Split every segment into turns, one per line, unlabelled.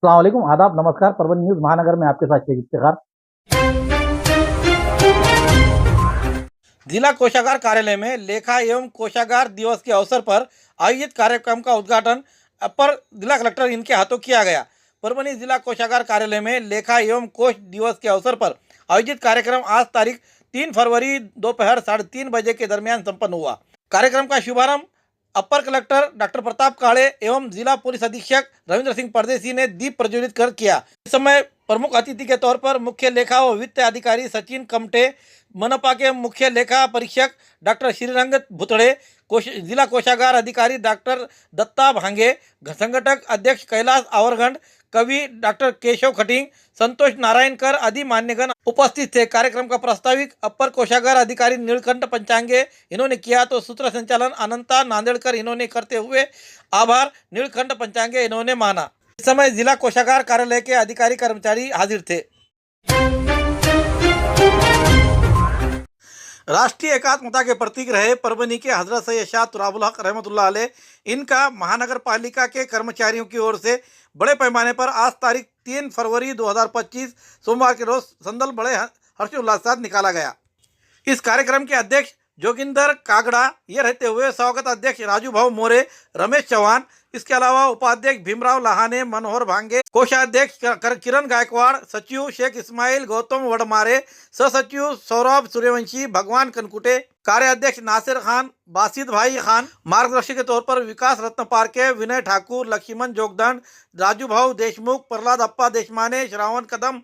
अस्सलाम वालेकुम, आदाब, नमस्कार। परभनी न्यूज़ महानगर में आपके साथ शेख इफ्तिखार।
जिला कोषागार कार्यालय में लेखा एवं कोषागार दिवस के अवसर पर आयोजित कार्यक्रम का उद्घाटन अपर जिला कलेक्टर इनके हाथों किया गया। परभनी जिला कोषागार कार्यालय में लेखा एवं कोष दिवस के अवसर पर आयोजित कार्यक्रम आज तारीख 3 फरवरी दोपहर 3:30 बजे के दरमियान संपन्न हुआ। कार्यक्रम का शुभारंभ अपर कलेक्टर डॉक्टर प्रताप काळे एवं जिला पुलिस अधीक्षक रविंद्र सिंह परदेसी ने दीप प्रज्वलित कर किया। इस समय प्रमुख अतिथि के तौर पर मुख्य लेखा व वित्त अधिकारी सचिन कमटे, मनपा के मुख्य लेखा परीक्षक डॉक्टर श्रीरंग भुतड़े, जिला कोषागार अधिकारी डॉक्टर दत्ता भांगे, संगठक अध्यक्ष कैलाश आवरगंड, कवि डॉक्टर केशव खटिंग, संतोष नारायणकर आदि मान्यगण उपस्थित थे। कार्यक्रम का प्रस्ताविक अपर कोषागार अधिकारी नीलकंठ पंचांगे इन्होंने किया तो सूत्र संचालन अनंता नांदेड़कर इन्होंने करते हुए आभार नीलकंठ पंचांगे इन्होंने माना। इस समय जिला कोषागार कार्यालय के अधिकारी कर्मचारी हाजिर थे। राष्ट्रीय एकात्मता के प्रतीक रहे परभनी के हजरत सैयद शाह तुराबुल हक रहमतुल्लाह अलैह, इनका महानगर पालिका के कर्मचारियों की ओर से बड़े पैमाने पर आज तारीख 3 फरवरी 2025 सोमवार के रोज संदल बड़े हर्षोल्लास के साथ निकाला गया। इस कार्यक्रम के अध्यक्ष जोगिंदर कागड़ा ये रहते हुए स्वागत अध्यक्ष राजू भाऊ मोरे, रमेश चौहान, इसके अलावा उपाध्यक्ष भीमराव लाहाने, मनोहर भांगे, कोषाध्यक्ष किरण गायकवाड़, सचिव शेख इस्माइल गौतम वडमारे, सहसचिव सौरभ सूर्यवंशी, भगवान कनकुटे, कार्याध्यक्ष नासिर खान, बासित भाई खान, मार्गदर्शक के तौर पर विकास रत्न पारके, विनय ठाकुर, लक्ष्मण जोगदंड, राजू भाऊ देशमुख, प्रहलाद अप्पा देशमाने, श्रावण कदम,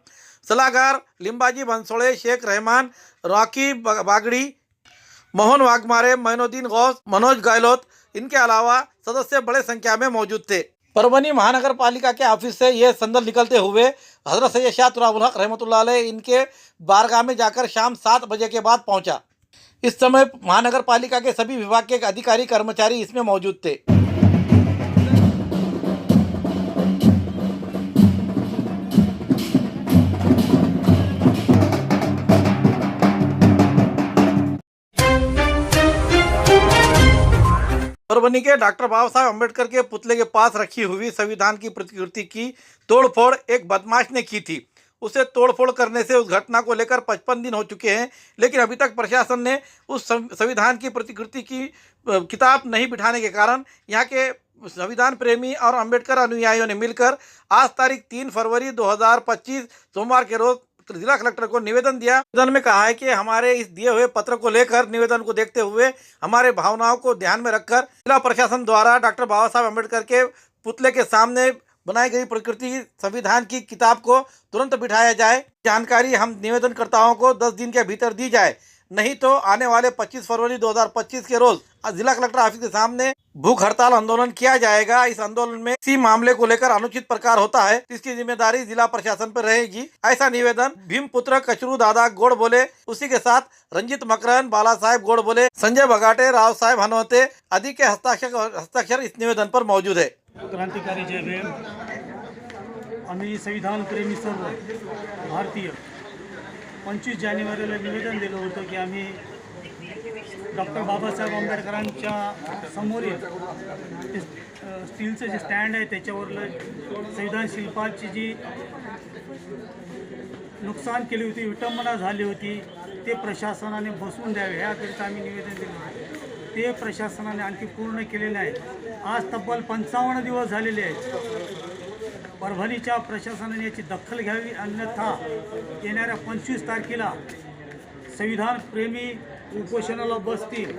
सलाहकार लिंबाजी बंसोड़े, शेख रहमान, रॉकी बागड़ी, मोहन वाघमारे, मैनुद्दीन गौस, मनोज गहलोत, इनके अलावा सदस्य बड़े संख्या में मौजूद थे। परभनी महानगर पालिका के ऑफिस से यह संदल निकलते हुए हजरत सैयद शाह तुराबुल हक रहमतुल्लाह अलैह इनके बारगाह में जाकर शाम 7 बजे के बाद पहुंचा। इस समय महानगर पालिका के सभी विभाग के अधिकारी कर्मचारी इसमें मौजूद थे। परभनी के डॉक्टर बाबा साहब अम्बेडकर के पुतले के पास रखी हुई संविधान की प्रतिकृति की तोड़फोड़ एक बदमाश ने की थी। उसे तोड़फोड़ करने से उस घटना को लेकर 55 दिन हो चुके हैं, लेकिन अभी तक प्रशासन ने उस संविधान की प्रतिकृति की किताब नहीं बिठाने के कारण यहाँ के संविधान प्रेमी और अम्बेडकर अनुयायियों ने मिलकर आज तारीख 3 फरवरी 2025 सोमवार के रोज जिला कलेक्टर को निवेदन दिया। निवेदन में कहा है कि हमारे इस दिए हुए पत्र को लेकर निवेदन को देखते हुए हमारे भावनाओं को ध्यान में रखकर जिला प्रशासन द्वारा डॉक्टर बाबा साहब अम्बेडकर के पुतले के सामने बनाई गई प्रकृति संविधान की किताब को तुरंत बिठाया जाए। जानकारी हम निवेदनकर्ताओं को 10 दिन के भीतर दी जाए, नहीं तो आने वाले 25 फरवरी 2025 के रोज जिला कलेक्टर ऑफिस के सामने भूख हड़ताल आंदोलन किया जाएगा। इस आंदोलन में किसी मामले को लेकर अनुचित प्रकार होता है, इसकी जिम्मेदारी जिला प्रशासन पर रहेगी। ऐसा निवेदन भीमपुत्र कचरू दादा गोड़ बोले, उसी के साथ रंजित मकरन, बाला साहेब गोड़ बोले, संजय बगाटे, राव साहेब हनवते आदि के हस्ताक्षर इस निवेदन पर मौजूद है।
क्रांतिकारी जय भीम। आम्ही संविधान प्रेमी सर्व भारतीय 25 जानेवारीला निवेदन दिलं होतं की आम्ही डॉक्टर बाबासाहेब आंबेडकरांच्या समोरील स्टीलचं जे स्टँड आहे त्याच्यावरलं संविधान शिल्पाची जी नुकसान केली होती, विटंबना झाली होती, ते प्रशासनाने बसवून द्यावे याकरिता आम्ही निवेदन दिलं होतं। ते प्रशासनाने आणखी पूर्ण केले नाही। आज तब्बल 55 दिवस झालेले आहेत। परभणीच्या प्रशासनाने याची दखल घ्यावी, अन्यथा येणाऱ्या 25 तारखेला संविधान प्रेमी उपोषणाला बसतील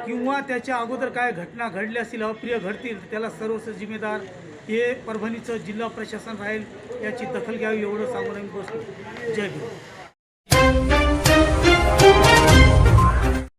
किंवा त्याच्या अगोदर काय घटना घडल्या असतील, अप्रिय घडतील, त्याला सर्वस्व जिम्मेदार हे परभणीचं जिल्हा प्रशासन राहील। याची दखल घ्यावी एवढं सांगून आम्ही बसतो। जय भीम।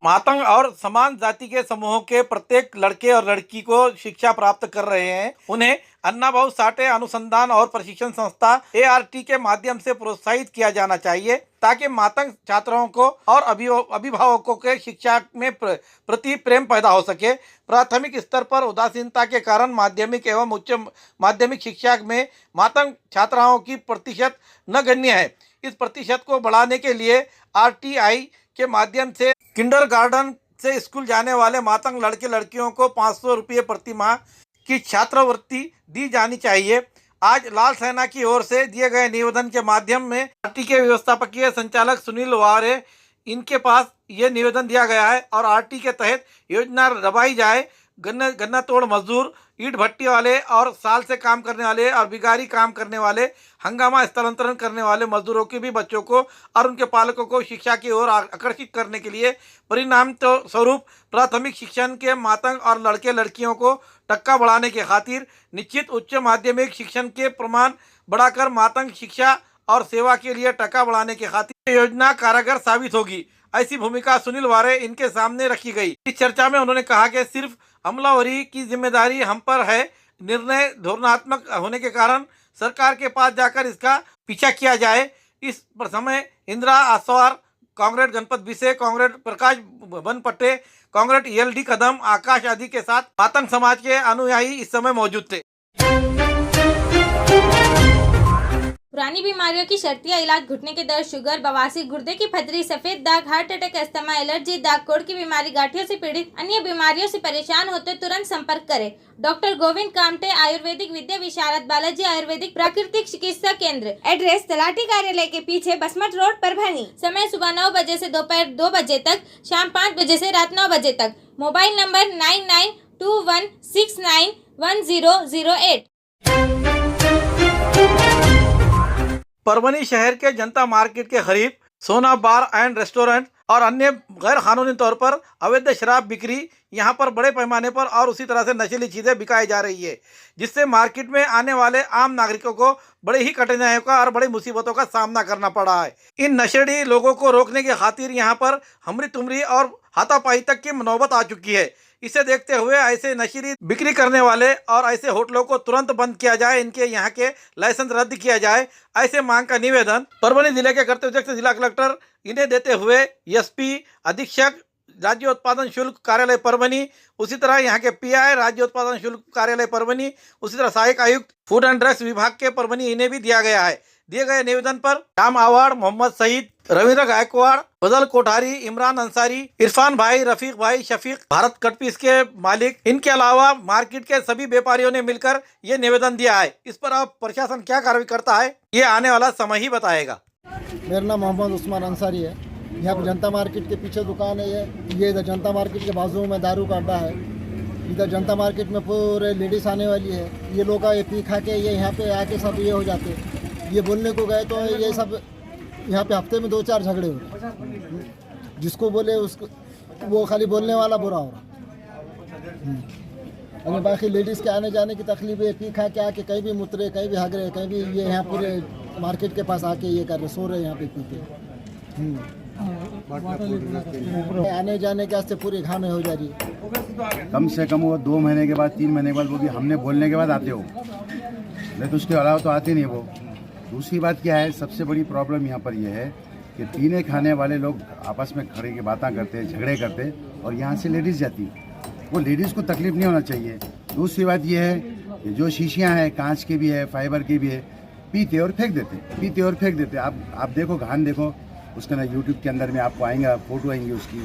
मातंग और समान जाति के समूहों के प्रत्येक लड़के और लड़की को शिक्षा प्राप्त कर रहे हैं, उन्हें अन्ना भाऊ साठे अनुसंधान और प्रशिक्षण संस्था ART के माध्यम से प्रोत्साहित किया जाना चाहिए, ताकि मातंग छात्रों को और अभिभावकों के शिक्षा में प्रति प्रेम पैदा हो सके। प्राथमिक स्तर पर उदासीनता के कारण माध्यमिक एवं उच्च माध्यमिक शिक्षा में मातंग छात्राओं की प्रतिशत नगण्य है। इस प्रतिशत को बढ़ाने के लिए RTI के माध्यम से किंडरगार्टन से स्कूल जाने वाले मातंग लड़के लड़कियों को 500 रुपये प्रति माह की छात्रवृत्ति दी जानी चाहिए। आज लाल सेना की ओर से दिए गए निवेदन के माध्यम में आरटी के व्यवस्थापकीय संचालक सुनील वारे इनके पास ये निवेदन दिया गया है और आरटी के तहत योजना दबाई जाए। गन्ना तोड़ मजदूर, ईंट भट्टी वाले और साल से काम करने वाले और बिगारी काम करने वाले, हंगामा स्थलांतरण करने वाले मजदूरों के भी बच्चों को और उनके पालकों को शिक्षा की ओर आकर्षित करने के लिए परिणाम तो स्वरूप प्राथमिक शिक्षण के मातंग और लड़के लड़कियों को टक्का बढ़ाने के खातिर निश्चित उच्च माध्यमिक शिक्षण के प्रमाण बढ़ाकर मातंग शिक्षा और सेवा के लिए टक्का बढ़ाने के खातिर योजना कारगर साबित होगी। ऐसी भूमिका सुनील वारे इनके सामने रखी गई। इस चर्चा में उन्होंने कहा कि सिर्फ अमलावरी की जिम्मेदारी हम पर है, निर्णय धोरणात्मक होने के कारण सरकार के पास जाकर इसका पीछा किया जाए। इस समय इंदिरा आसवार, कांग्रेस गणपत बिसे, कांग्रेस प्रकाश बनपट्टे, कांग्रेस ELD कदम, आकाश आदि के साथ मातंग समाज के अनुयायी इस समय मौजूद थे।
पुरानी बीमारियों की शर्तिया इलाज, घुटने के दर्द, शुगर, बवासीर, गुर्दे की पथरी, सफेद दाग, हार्ट अटैक, अस्थमा, एलर्जी, दाग कोड़ की बीमारी, गांठियों से पीड़ित अन्य बीमारियों से परेशान होते तुरंत संपर्क करें। डॉक्टर गोविंद कामटे, आयुर्वेदिक विद्या विशारद, बालाजी आयुर्वेदिक प्राकृतिक चिकित्सा केंद्र। एड्रेस तलाटी कार्यालय के पीछे, बसमत रोड, परभणी। समय सुबह 9 बजे से दोपहर 2 बजे तक, शाम 5 बजे से रात 9 बजे तक। Mobile number 9921691008।
परभणी शहर के जनता मार्केट के करीब सोना बार एंड रेस्टोरेंट और अन्य गैर कानूनी तौर पर अवैध शराब बिक्री यहाँ पर बड़े पैमाने पर और उसी तरह से नशीली चीज़ें बिकाई जा रही है, जिससे मार्केट में आने वाले आम नागरिकों को बड़े ही कठिनाइयों का और बड़ी मुसीबतों का सामना करना पड़ा है। इन नशेड़ी लोगों को रोकने के खातिर यहाँ पर हमरी तुमरी और हाथापाई तक की नौबत आ चुकी है। इसे देखते हुए ऐसे नशीली बिक्री करने वाले और ऐसे होटलों को तुरंत बंद किया जाए, इनके यहाँ के लाइसेंस रद्द किया जाए, ऐसे मांग का निवेदन परभणी जिले के कर्तव्यदक्ष जिला कलेक्टर इन्हें देते हुए SP अधीक्षक राज्य उत्पादन शुल्क कार्यालय परभणी, उसी तरह यहाँ के PI राज्य उत्पादन शुल्क कार्यालय परभणी, उसी तरह सहायक आयुक्त फूड एंड ड्रग्स विभाग के परभणी इन्हें भी दिया गया है। दिए गए निवेदन पर राम आवाड़, मोहम्मद सईद, रविंद्र गायकवाड़, फजल कोठारी, इमरान अंसारी, इरफान भाई, रफीक भाई, शफीक, भारत कटपीस के मालिक, इनके अलावा मार्केट के सभी व्यापारियों ने मिलकर ये निवेदन दिया है। इस पर अब प्रशासन क्या कार्रवाई करता है, ये आने वाला समय ही बताएगा।
मेरा नाम मोहम्मद उस्मान अंसारी है। यहाँ पर जनता मार्केट के पीछे दुकान है ये इधर जनता मार्केट के बाजू में दारू का अड्डा है। इधर जनता मार्केट में पूरे लेडीज़ आने वाली है। ये लोग ये पी खा के ये यहाँ पे आके सब ये हो जाते। ये बोलने को गए तो ये सब यहाँ पे हफ्ते में 2-4 झगड़े हो रहे। जिसको बोले उसको वो खाली बोलने वाला बुरा हो रहा। अगर बाकी लेडीज़ के आने जाने की तकलीफ है, पी खा के आके कहीं भी मुतरे, कहीं भी हग रहे, कहीं भी ये यहाँ पूरे मार्केट के पास आके ये कर रहे, सो रहे यहाँ पे पी के। आने जाने के वास्ते पूरी घाने हो जा रही है।
कम से कम वो 2 महीने के बाद, 3 महीने के बाद, वो भी हमने बोलने के बाद आते हो, नहीं तो उसके अलावा तो आते नहीं वो। दूसरी बात क्या है, सबसे बड़ी प्रॉब्लम यहाँ पर यह है कि पीने खाने वाले लोग आपस में खड़े के बातें करते, झगड़े करते और यहाँ से लेडीज़ जाती। वो लेडीज़ को तकलीफ नहीं होना चाहिए। दूसरी बात यह है कि जो शीशियाँ हैं, कांच की भी है, फाइबर की भी है, पीते और फेंक देते। आप देखो, घान देखो, उसके अंदर यूट्यूब के अंदर में आपको आएंगे, फोटो आएंगी उसकी।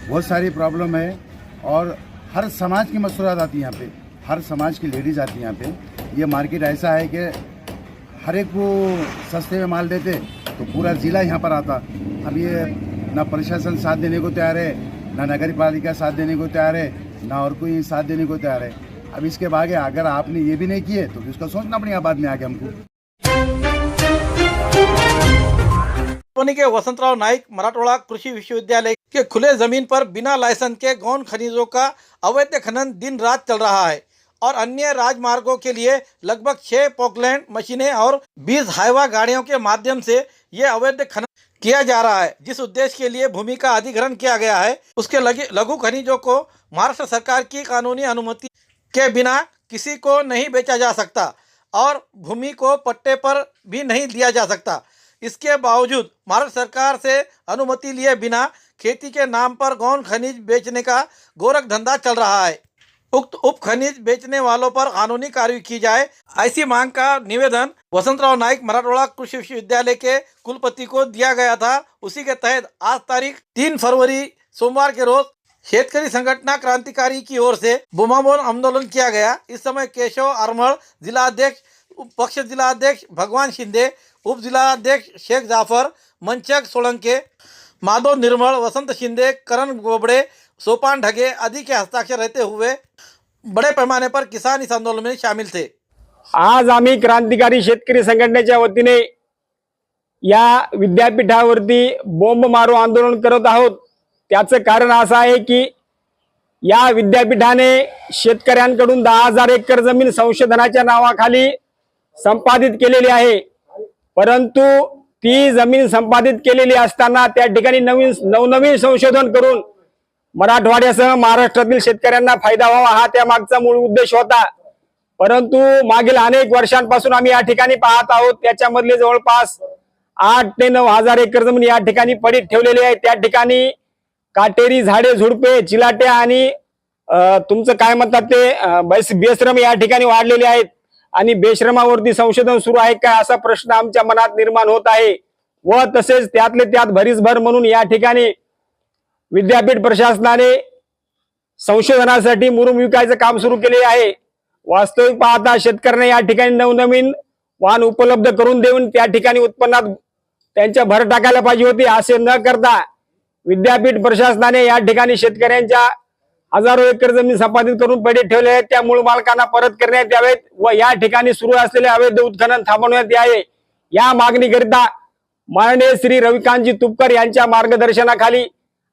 बहुत सारी प्रॉब्लम है और हर समाज की मसूरात आती है यहाँ पे, हर समाज की लेडीज़ आती है यहाँ पे। ये मार्केट ऐसा है कि हर एक को सस्ते में माल देते तो पूरा ज़िला यहाँ पर आता। अब ये ना प्रशासन साथ देने को तैयार है, ना नगर पालिका साथ देने को तैयार है, ना और कोई साथ देने को तैयार है। अब इसके आगे अगर आपने ये भी नहीं किए तो उसका सोचना पड़ेगा बाद में आगे हमको।
परभणी के वसंतराव नाइक मराठवाड़ा कृषि विश्वविद्यालय के खुले जमीन पर बिना लाइसेंस के गौण खनिजों का अवैध खनन दिन रात चल रहा है और अन्य राजमार्गों के लिए लगभग 6 पोकलैंड मशीनें और 20 हाइवा गाड़ियों के माध्यम से ये अवैध खनन किया जा रहा है। जिस उद्देश्य के लिए भूमि का अधिग्रहण किया गया है, उसके लघु खनिजों को महाराष्ट्र सरकार की कानूनी अनुमति के बिना किसी को नहीं बेचा जा सकता और भूमि को पट्टे पर भी नहीं दिया जा सकता। इसके बावजूद महाराष्ट्र सरकार से अनुमति लिए बिना खेती के नाम पर गौण खनिज बेचने का गोरख धंधा चल रहा है। उक्त उप खनिज बेचने वालों पर कानूनी कार्रवाई की जाए, ऐसी मांग का निवेदन वसंतराव नाइक मराठवाड़ा कृषि विश्वविद्यालय के कुलपति को दिया गया था। उसी के तहत आज तारीख 3 फरवरी सोमवार के रोज शेतकरी संगठना क्रांतिकारी की ओर से बुमाबोन आंदोलन किया गया। इस समय केशव आरमल, जिला अध्यक्ष पक्ष जिलाध्यक्ष भगवान शिंदे, उप जिलाध्यक्ष शेख जाफर, मंचक सोलंके, माधव निर्मल, वसंत शिंदे, करण गोबड़े, सोपान ढगे आदि के हस्ताक्षर रहते हुए बड़े पैमाने पर किसान इस आंदोलन में शामिल थे।
आज आम्ही क्रांतिकारी शेतकरी संघटनेच्या वतीने या विद्यापीठावरती बॉम्ब मारो आंदोलन करत आहोत। त्याचं कारण असं आहे की या विद्यापीठाने शेतकऱ्यांकडून 10,000 एकर जमीन संशोधनाच्या नावाखाली संपादित केलेली आहे, परंतु ती जमीन संपादित केलेली असताना त्या ठिकाणी नवनवीन संशोधन करून मराठवाड्यासह महाराष्ट्रातील शेतकऱ्यांना फायदा व्हावा हा त्या मागचा मूळ उद्देश होता। परंतु मागील अनेक वर्षांपासून आम्ही या ठिकाणी पाहत आहोत, त्याच्यामधले जवळपास 8 ते 9,000 एकर जमीन या ठिकाणी पडीत ठेवलेली आहे। त्या ठिकाणी काटेरी झाडे झुडपे, चिलाट्या आणि तुमचं काय म्हणतात ते बेश्रम या ठिकाणी वाढलेले आहेत आणि बेश्रमावरती संशोधन सुरू आहे का असा प्रश्न आमच्या मनात निर्माण होत आहे। व तसेच त्यातले त्यात भरीसभर म्हणून या ठिकाणी विद्यापीठ प्रशासनाने संशोधनासाठी मुरुम विकायचं काम सुरू केले आहे। वास्तविक पाहता शेतकऱ्यांना या ठिकाणी नवनवीन वाहन उपलब्ध करून देऊन त्या ठिकाणी उत्पन्नात त्यांच्या भर टाकायला पाहिजे होती। असे न करता विद्यापीठ प्रशासनाने या ठिकाणी शेतकऱ्यांच्या हजारो एकर जमीन संपादित करून पडीत ठेवले आहेत, त्या मूळ मालकांना परत करण्यात यावेत व या ठिकाणी सुरू असलेले अवैध उत्खनन थांबवण्यात यावे। या मागणीकरिता माननीय श्री रविकांतजी तुपकर यांच्या मार्गदर्शनाखाली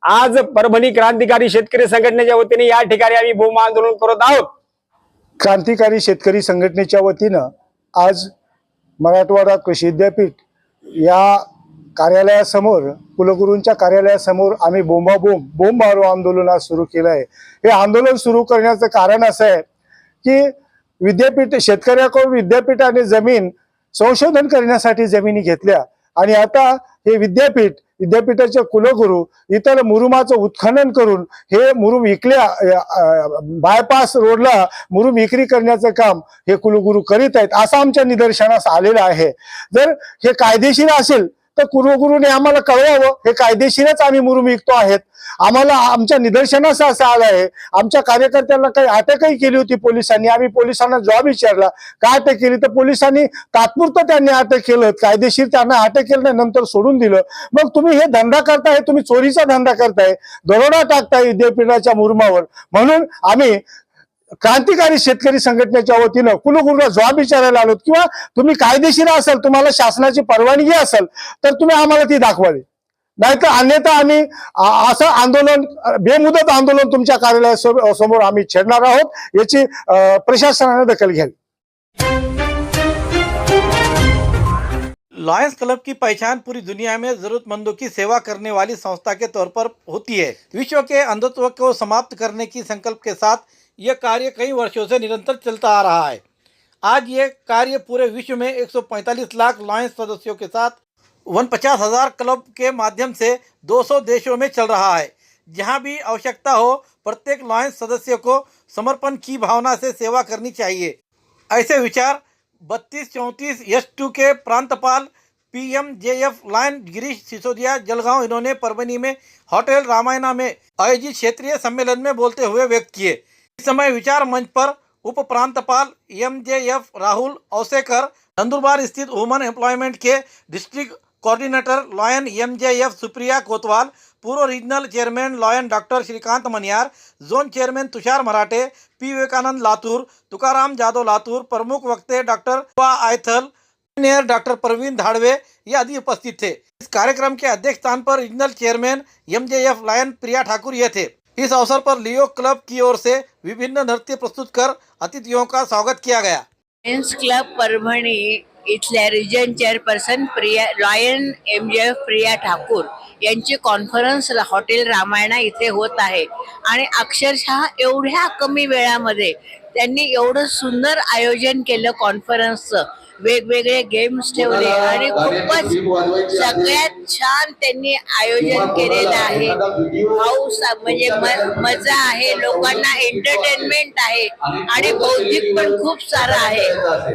आज परभणी क्रांतिकारी शेतकरी संघटनेच्या वतीने या ठिकाणी आम्ही भूम आंदोलन करत आहोत।
क्रांतिकारी शेतकरी संघटनेच्या वतीनं आज मराठवाडा कृषी विद्यापीठ या कार्यालयासमोर, कुलगुरूंच्या कार्यालयासमोर आम्ही बोंब मारो आंदोलन आज सुरू केलं आहे। हे आंदोलन सुरू करण्याचं कारण असं आहे की शेतकऱ्याकडून विद्यापीठाने जमीन संशोधन करण्यासाठी जमिनी घेतल्या आणि आता हे विद्यापीठाचे कुलगुरू इतर मुरुमाचं उत्खनन करून हे मुरुम बायपास रोडला मुरुम विक्री करण्याचं काम हे कुलगुरू करीत आहेत असं आमच्या निदर्शनास आलेलं आहे। जर हे कायदेशीर असेल तर कुलगुरूने आम्हाला कळवावं, हे कायदेशीरच आम्ही मुरुम विकतो आहेत। आम्हाला आमच्या निदर्शनास असं आलं आहे, आमच्या कार्यकर्त्यांना काही अटकही केली होती पोलिसांनी। आम्ही पोलिसांना जॉब विचारला का अटक केली, तर पोलिसांनी तात्पुरतं त्यांनी अटक केलं, कायदेशीर त्यांना अटक केलं नंतर सोडून दिलं। मग तुम्ही हे धंदा करताय, तुम्ही चोरीचा धंदा करताय, दरोडा टाकताय विद्यापीठाच्या मुरुमावर। म्हणून आम्ही क्रांतिकारी शेतकरी संघटनेच्या वतीनं कुलगुरूला जॉब विचारायला आलो किंवा तुम्ही कायदेशीर असाल, तुम्हाला शासनाची परवानगी असेल तर तुम्ही आम्हाला ती दाखवावी, नाहीतर अन्यथा आम्ही असं आंदोलन, बेमुदत आंदोलन तुमच्या कार्यालयासमोर आम्ही छेडणार आहोत। याची प्रशासनाने दखल घ्यावी।
लॉयंस क्लब की पहचान पूरी दुनिया में जरूरतमंदों की सेवा करने वाली संस्था के तौर पर होती है। विश्व के अंधत्व को समाप्त करने की संकल्प के साथ यह कार्य कई वर्षों से निरंतर चलता आ रहा है। आज ये कार्य पूरे विश्व में 145 लाख लॉयंस सदस्यों के साथ 50,000 क्लब के माध्यम से 200 देशों में चल रहा है। जहां भी आवश्यकता हो प्रत्येक लॉयंस सदस्य को समर्पण की भावना से सेवा करनी चाहिए। ऐसे विचार 3234 S2 के प्रांतपाल PMJF लायन गिरीश सिसोदिया जलगांव इन्होंने परभनी में होटल रामायणा में आयोजित क्षेत्रीय सम्मेलन में बोलते हुए व्यक्त किए। इस समय विचार मंच पर उप प्रांतपाल MJF राहुल औसेकर, नंदुरबार स्थित वुमन एम्प्लॉयमेंट के district coordinator lion MJF Supriya Kotwal, पूर्व regional chairman lion doctor Shrikant Maniyar, zone chairman Tushar Marathe, P Vivekanand Latur, Tukaram Jadhav Latur, प्रमुख वक्ते doctor Aithal, engineer doctor Pravin Dhadve ये आदि उपस्थित थे। इस कार्यक्रम के अध्यक्ष स्थान पर रीजनल चेयरमैन MJF लायन प्रिया ठाकुर ये थे। इस अवसर पर लियो क्लब की ओर से विभिन्न नृत्य प्रस्तुत कर अतिथियों का स्वागत किया गया।
लायन्स क्लब परभणी इथल्या रिजन चेअरपर्सन लॉयन MJF प्रिया ठाकूर यांची कॉन्फरन्स हॉटेल रामायणा इथे होत आहे आणि अक्षरशः एवढ्या कमी वेळामध्ये त्यांनी एवढं सुंदर आयोजन केलं कॉन्फरन्सचं। वेगवेगळे गेम्स ठेवले आणि खूपच सगळ्यात छान त्यांनी आयोजन केलेलं आहे। हाऊस म्हणजे मजा आहे, लोकांना एंटरटेनमेंट आहे आणि बौद्धिक पण खूप सारं आहे।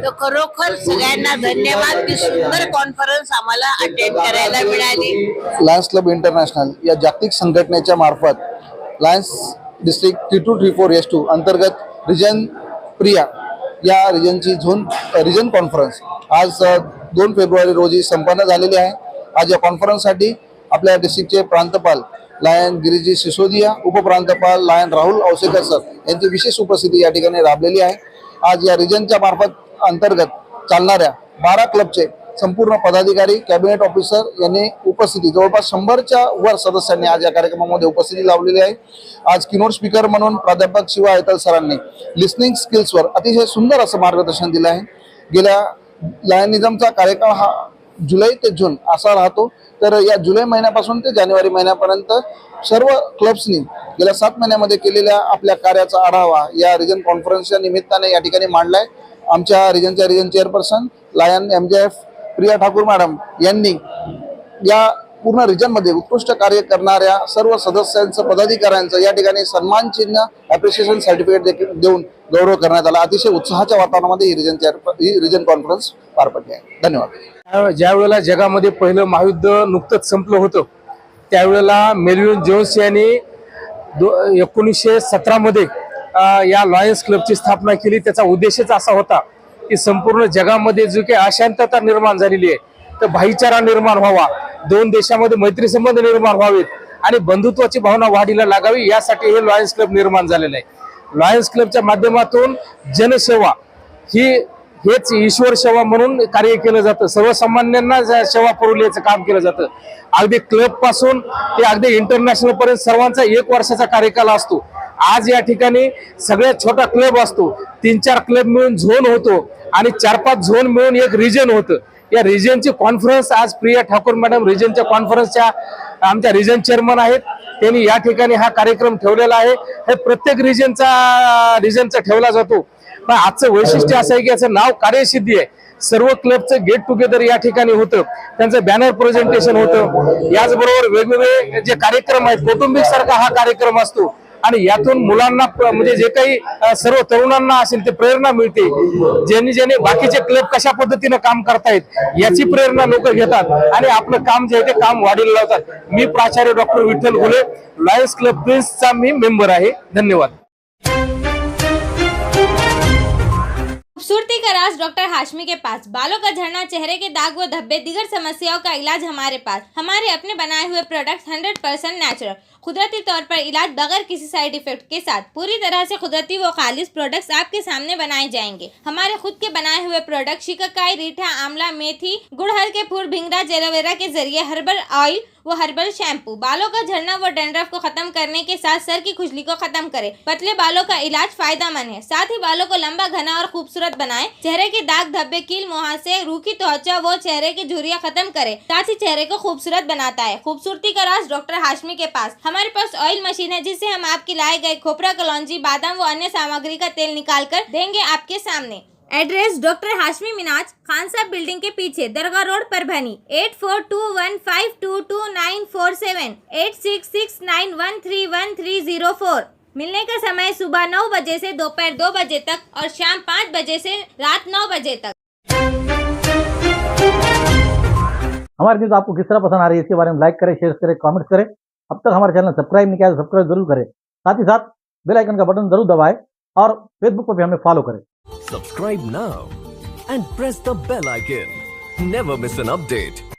तर खरोखर सगळ्यांना धन्यवाद की सुंदर कॉन्फरन्स आम्हाला अटेंड करायला मिळाली।
लायन्स क्लब इंटरनॅशनल या जागतिक संघटनेच्या मार्फत लायन्स डिस्ट्रिक्ट 3234 S2 अंतर्गत रिजन प्रिया या रिजन कॉन्फरन्स आज 2 फेब्रुवारी रोजी संपन्न झालेली आहे। आज या कॉन्फरन्ससाठी आपल्या डिस्ट्रिक्टचे प्रांतपाल लायन गिरीजी सिसोदिया, उपप्रांतपाल लायन राहुल औसेकर सर यांची विशेष उपस्थिती या ठिकाणी लाभलेली आहे। आज या रिजनच्या मार्फत अंतर्गत चालणाऱ्या 12 क्लबचे संपूर्ण पदाधिकारी, कॅबिनेट ऑफिसर यांनी उपस्थिती जवळपास 100च्या वर सदस्यांनी आज या कार्यक्रमामध्ये उपस्थिती लावलेली आहे। आज किनोट स्पीकर म्हणून प्राध्यापक शिवा ऐतल सरांनी लिसनिंग स्किल्सवर अतिशय सुंदर असं मार्गदर्शन दिलं आहे। गेल्या लायनिझमचा कार्यकाळ हा जुलै ते जून असा राहतो, तर या जुलै महिन्यापासून ते जानेवारी महिन्यापर्यंत सर्व क्लब्सनी गेल्या 7 महिन्यामध्ये केलेल्या आपल्या कार्याचा आढावा या रिजन कॉन्फरन्सच्या निमित्ताने या ठिकाणी मांडलाय। आमच्या रिजन चेअरपर्सन लायन MJF प्रिया ठाकूर मॅडम यांनी या पूर्ण रिजनमध्ये उत्कृष्ट कार्य करणाऱ्या सर्व सदस्यांचं, पदाधिकाऱ्यांचं या ठिकाणी सन्मान चिन्ह, ॲप्रिशिएशन सर्टिफिकेट देखील देऊन गौरव करण्यात आला। अतिशय उत्साहाच्या वातावरणामध्ये ही रिजन कॉन्फरन्स पार पडली आहे। धन्यवाद।
ज्या वेळेला जगामध्ये पहिलं महायुद्ध नुकतंच संपलं होतं त्यावेळेला मेलविन जोन्स यांनी 1917 मध्ये या लॉयन्स क्लबची स्थापना केली। त्याचा उद्देशच असा होता की संपूर्ण जगामध्ये जो काही अशांतता निर्माण झालेली आहे तर भाईचारा निर्माण व्हावा, 2 देशामध्ये मैत्री संबंध निर्माण व्हावेत आणि बंधुत्वाची भावना वाढीला लागावी, यासाठी हे लॉयन्स क्लब निर्माण झालेलं आहे। लॉयन्स क्लबच्या माध्यमातून जनसेवा हेच ईश्वर सेवा म्हणून कार्य केलं जातं। सर्वसामान्यांना सेवा पुरवण्याचं काम केलं जातं। अगदी क्लब पासून ते अगदी इंटरनॅशनल पर्यंत सर्वांचा 1 वर्षाचा कार्यकाल असतो। आज या ठिकाणी सगळ्यात छोटा क्लब असतो, 3-4 क्लब मिळून झोन होतो आणि 4-5 झोन मिळून एक रिजन होतं। या रिजनची कॉन्फरन्स आज प्रिया ठाकूर मॅडम रिजनच्या कॉन्फरन्सच्या आमच्या रिजन चेअरमन आहेत, त्यांनी या ठिकाणी हा कार्यक्रम ठेवलेला आहे। हे प्रत्येक रिजनचा ठेवला जातो, पण आजचं वैशिष्ट्य असं आहे की याचं नाव कार्यसिद्धी आहे। सर्व क्लबचं गेट टुगेदर या ठिकाणी होतं, त्यांचं बॅनर प्रेझेंटेशन होतं, याचबरोबर वेगवेगळे जे कार्यक्रम आहेत, कौटुंबिक सारखा हा कार्यक्रम असतो आणि यातून मुलांना म्हणजे जे काही सर्व तरुणांना असेल ते प्रेरणा मिळते। ज्यांनी बाकीचे क्लब कशा पद्धतीने काम करतायत याची प्रेरणा लोक घेतात आणि आपलं काम जे आहे ते काम वाढीला लावतात। मी प्राचार्य डॉक्टर विठ्ठल घुले, लॉयन्स क्लब प्रिन्सचा मी मेंबर आहे। धन्यवाद।
खूबसूरती का राज डॉक्टर हाशमी के पास। बालों का झड़ना, चेहरे के दाग व धब्बे, दीगर समस्याओं का इलाज हमारे पास। हमारे अपने बनाए हुए प्रोडक्ट्स 100% नेचुरल, कुदरती तौर पर इलाज बगैर किसी साइड इफेक्ट के साथ पूरी तरह से कुदरती व खालिश प्रोडक्ट्स आपके सामने बनाए जाएंगे। हमारे खुद के बनाए हुए प्रोडक्ट शिकाकाई, रीठा, आंवला, मेथी, गुड़हल के फूल, भिंगरा, एलोवेरा के जरिए हर्बल ऑयल वो हर्बल शैम्पू बालों का झड़ना व डैंड्रफ को खत्म करने के साथ सर की खुजली को खत्म करे। पतले बालों का इलाज फायदेमंद है, साथ ही बालों को लंबा, घना और खूबसूरत बनाए। चेहरे के दाग धब्बे, कील, मुहासे, रूखी त्वचा वो चेहरे की झुर्रियां खत्म करे, साथ ही चेहरे को खूबसूरत बनाता है। खूबसूरती का राज डॉक्टर हाशमी के पास। हमारे पास ऑयल मशीन है जिससे हम आपकी लाए गए खोपरा, कलौंजी, बादाम व अन्य सामग्री का तेल निकाल कर देंगे आपके सामने। Address doctor Hashmi Minaj, Khansa building के पीछे, दरगाह रोड, परभनी। 8421522947, 8669131304। मिलने का समय सुबह 9 बजे से दोपहर 2 बजे तक और शाम 5 बजे से रात 9 बजे तक।
हमारी न्यूज़ आपको किस तरह पसंद आ रही है इसके बारे में लाइक करें, शेयर करें, कमेंट्स करें। अब तक हमारे चैनल सब्सक्राइब नहीं किया तो सब्सक्राइब जरूर करें, साथ ही साथ बेल आइकन का बटन जरूर दबाएं और फेसबुक पर भी हमें फॉलो करें।
Subscribe now and press the bell icon. Never miss an update.